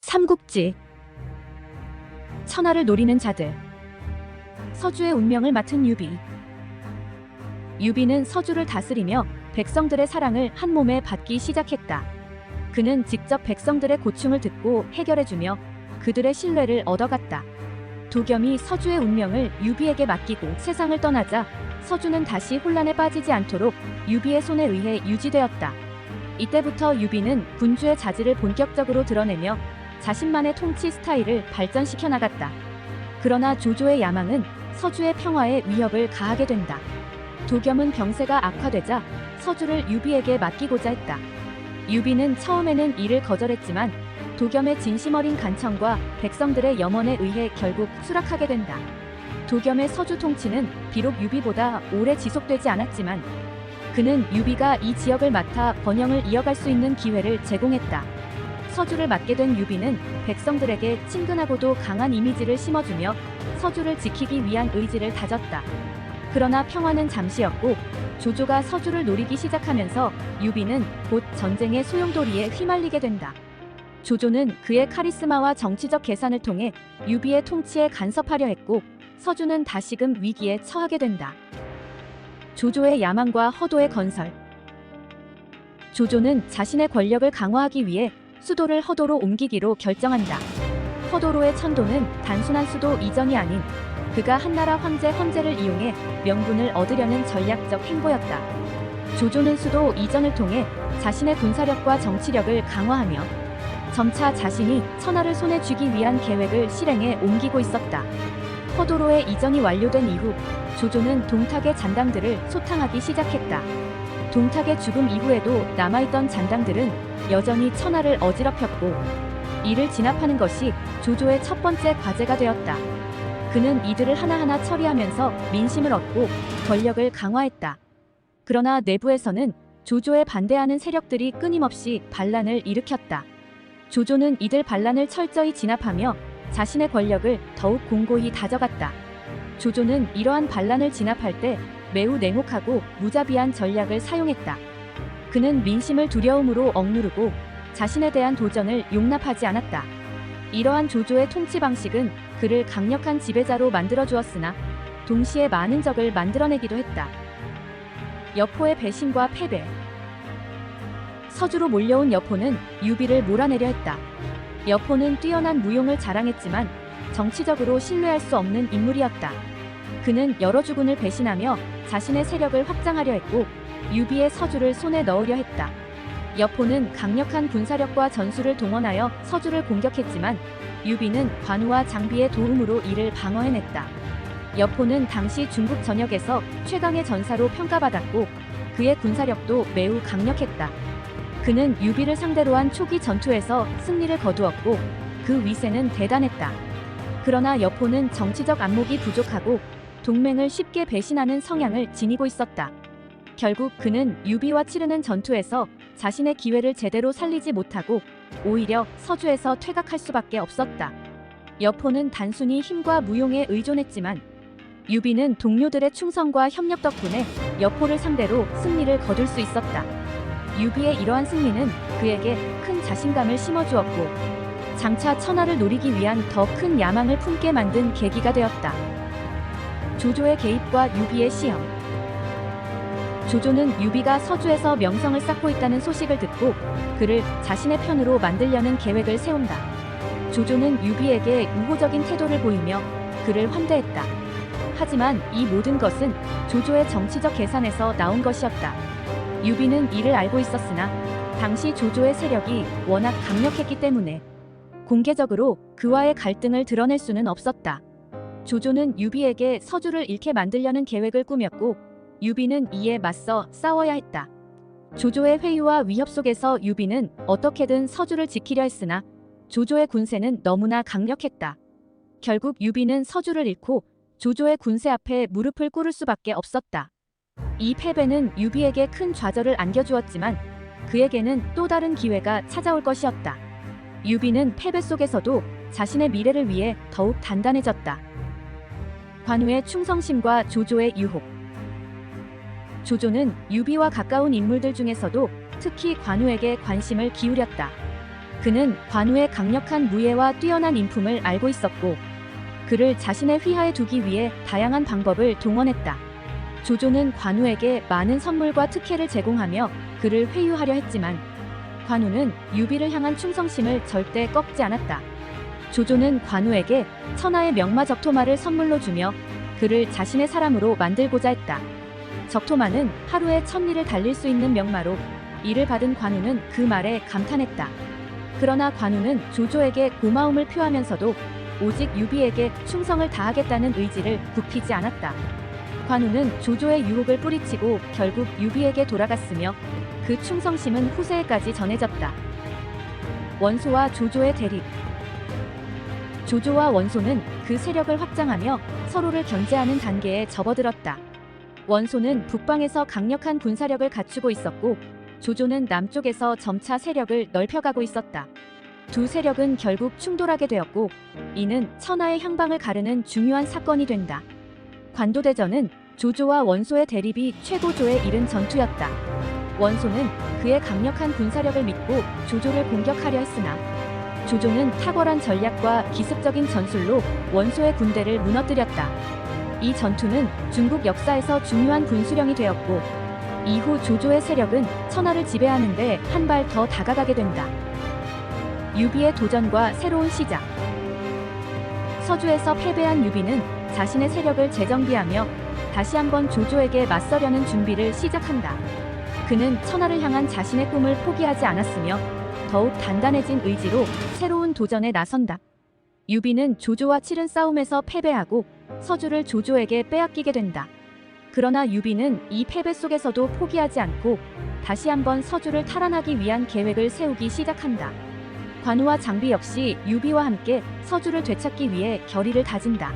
삼국지. 천하를 노리는 자들. 서주의 운명을 맡은 유비. 유비는 서주를 다스리며 백성들의 사랑을 한 몸에 받기 시작했다. 그는 직접 백성들의 고충을 듣고 해결해주며 그들의 신뢰를 얻어갔다. 도겸이 서주의 운명을 유비에게 맡기고 세상을 떠나자 서주는 다시 혼란에 빠지지 않도록 유비의 손에 의해 유지되었다. 이때부터 유비는 군주의 자질을 본격적으로 드러내며 자신만의 통치 스타일을 발전시켜 나갔다. 그러나 조조의 야망은 서주의 평화에 위협을 가하게 된다. 도겸은 병세가 악화되자 서주를 유비에게 맡기고자 했다. 유비는 처음에는 이를 거절했지만 도겸의 진심 어린 간청과 백성들의 염원에 의해 결국 수락하게 된다. 도겸의 서주 통치는 비록 유비보다 오래 지속되지 않았지만 그는 유비가 이 지역을 맡아 번영을 이어갈 수 있는 기회를 제공했다. 서주를 맡게 된 유비는 백성들에게 친근하고도 강한 이미지를 심어주며 서주를 지키기 위한 의지를 다졌다. 그러나 평화는 잠시였고 조조가 서주를 노리기 시작하면서 유비는 곧 전쟁의 소용돌이에 휘말리게 된다. 조조는 그의 카리스마와 정치적 계산을 통해 유비의 통치에 간섭하려 했고 서주는 다시금 위기에 처하게 된다. 조조의 야망과 허도의 건설. 조조는 자신의 권력을 강화하기 위해 수도를 허도로 옮기기로 결정한다. 허도로의 천도는 단순한 수도 이전이 아닌 그가 한나라 황제 헌제를 이용해 명분을 얻으려는 전략적 행보였다. 조조는 수도 이전을 통해 자신의 군사력과 정치력을 강화하며 점차 자신이 천하를 손에 쥐기 위한 계획을 실행에 옮기고 있었다. 허도로의 이전이 완료된 이후 조조는 동탁의 잔당들을 소탕하기 시작했다. 동탁의 죽음 이후에도 남아있던 잔당들은 여전히 천하를 어지럽혔고 이를 진압하는 것이 조조의 첫 번째 과제가 되었다. 그는 이들을 하나하나 처리하면서 민심을 얻고 권력을 강화했다. 그러나 내부에서는 조조에 반대하는 세력들이 끊임없이 반란을 일으켰다. 조조는 이들 반란을 철저히 진압하며 자신의 권력을 더욱 공고히 다져갔다. 조조는 이러한 반란을 진압할 때 매우 냉혹하고 무자비한 전략을 사용했다. 그는 민심을 두려움으로 억누르고 자신에 대한 도전을 용납하지 않았다. 이러한 조조의 통치 방식은 그를 강력한 지배자로 만들어 주었으나 동시에 많은 적을 만들어내기도 했다. 여포의 배신과 패배. 서주로 몰려온 여포는 유비를 몰아내려 했다. 여포는 뛰어난 무용을 자랑했지만 정치적으로 신뢰할 수 없는 인물이었다. 그는 여러 주군을 배신하며 자신의 세력을 확장하려 했고 유비의 서주를 손에 넣으려 했다. 여포는 강력한 군사력과 전술을 동원하여 서주를 공격했지만 유비는 관우와 장비의 도움으로 이를 방어해냈다. 여포는 당시 중국 전역에서 최강의 전사로 평가받았고 그의 군사력도 매우 강력했다. 그는 유비를 상대로 한 초기 전투에서 승리를 거두었고 그 위세는 대단했다. 그러나 여포는 정치적 안목이 부족하고 동맹을 쉽게 배신하는 성향을 지니고 있었다. 결국 그는 유비와 치르는 전투에서 자신의 기회를 제대로 살리지 못하고 오히려 서주에서 퇴각할 수밖에 없었다. 여포는 단순히 힘과 무용에 의존했지만 유비는 동료들의 충성과 협력 덕분에 여포를 상대로 승리를 거둘 수 있었다. 유비의 이러한 승리는 그에게 큰 자신감을 심어주었고 장차 천하를 노리기 위한 더 큰 야망을 품게 만든 계기가 되었다. 조조의 개입과 유비의 시험. 조조는 유비가 서주에서 명성을 쌓고 있다는 소식을 듣고 그를 자신의 편으로 만들려는 계획을 세운다. 조조는 유비에게 우호적인 태도를 보이며 그를 환대했다. 하지만 이 모든 것은 조조의 정치적 계산에서 나온 것이었다. 유비는 이를 알고 있었으나 당시 조조의 세력이 워낙 강력했기 때문에 공개적으로 그와의 갈등을 드러낼 수는 없었다. 조조는 유비에게 서주를 잃게 만들려는 계획을 꾸몄고 유비는 이에 맞서 싸워야 했다. 조조의 회유와 위협 속에서 유비는 어떻게든 서주를 지키려 했으나 조조의 군세는 너무나 강력했다. 결국 유비는 서주를 잃고 조조의 군세 앞에 무릎을 꿇을 수밖에 없었다. 이 패배는 유비에게 큰 좌절을 안겨주었지만 그에게는 또 다른 기회가 찾아올 것이었다. 유비는 패배 속에서도 자신의 미래를 위해 더욱 단단해졌다. 관우의 충성심과 조조의 유혹. 조조는 유비와 가까운 인물들 중에서도 특히 관우에게 관심을 기울였다. 그는 관우의 강력한 무예와 뛰어난 인품을 알고 있었고 그를 자신의 휘하에 두기 위해 다양한 방법을 동원했다. 조조는 관우에게 많은 선물과 특혜를 제공하며 그를 회유하려 했지만 관우는 유비를 향한 충성심을 절대 꺾지 않았다. 조조는 관우에게 천하의 명마 적토마를 선물로 주며 그를 자신의 사람으로 만들고자 했다. 적토마는 하루에 1000리를 달릴 수 있는 명마로 이를 받은 관우는 그 말에 감탄했다. 그러나 관우는 조조에게 고마움을 표하면서도 오직 유비에게 충성을 다하겠다는 의지를 굽히지 않았다. 관우는 조조의 유혹을 뿌리치고 결국 유비에게 돌아갔으며 그 충성심은 후세에까지 전해졌다. 원소와 조조의 대립. 조조와 원소는 그 세력을 확장하며 서로를 견제하는 단계에 접어들었다. 원소는 북방에서 강력한 군사력을 갖추고 있었고 조조는 남쪽에서 점차 세력을 넓혀가고 있었다. 두 세력은 결국 충돌하게 되었고 이는 천하의 향방을 가르는 중요한 사건이 된다. 관도대전은 조조와 원소의 대립이 최고조에 이른 전투였다. 원소는 그의 강력한 군사력을 믿고 조조를 공격하려 했으나 조조는 탁월한 전략과 기습적인 전술로 원소의 군대를 무너뜨렸다. 이 전투는 중국 역사에서 중요한 분수령이 되었고 이후 조조의 세력은 천하를 지배하는 데 한 발 더 다가가게 된다. 유비의 도전과 새로운 시작. 서주에서 패배한 유비는 자신의 세력을 재정비하며 다시 한번 조조에게 맞서려는 준비를 시작한다. 그는 천하를 향한 자신의 꿈을 포기하지 않았으며 더욱 단단해진 의지로 새로운 도전에 나선다. 유비는 조조와 치른 싸움에서 패배하고 서주를 조조에게 빼앗기게 된다. 그러나 유비는 이 패배 속에서도 포기하지 않고 다시 한번 서주를 탈환하기 위한 계획을 세우기 시작한다. 관우와 장비 역시 유비와 함께 서주를 되찾기 위해 결의를 다진다.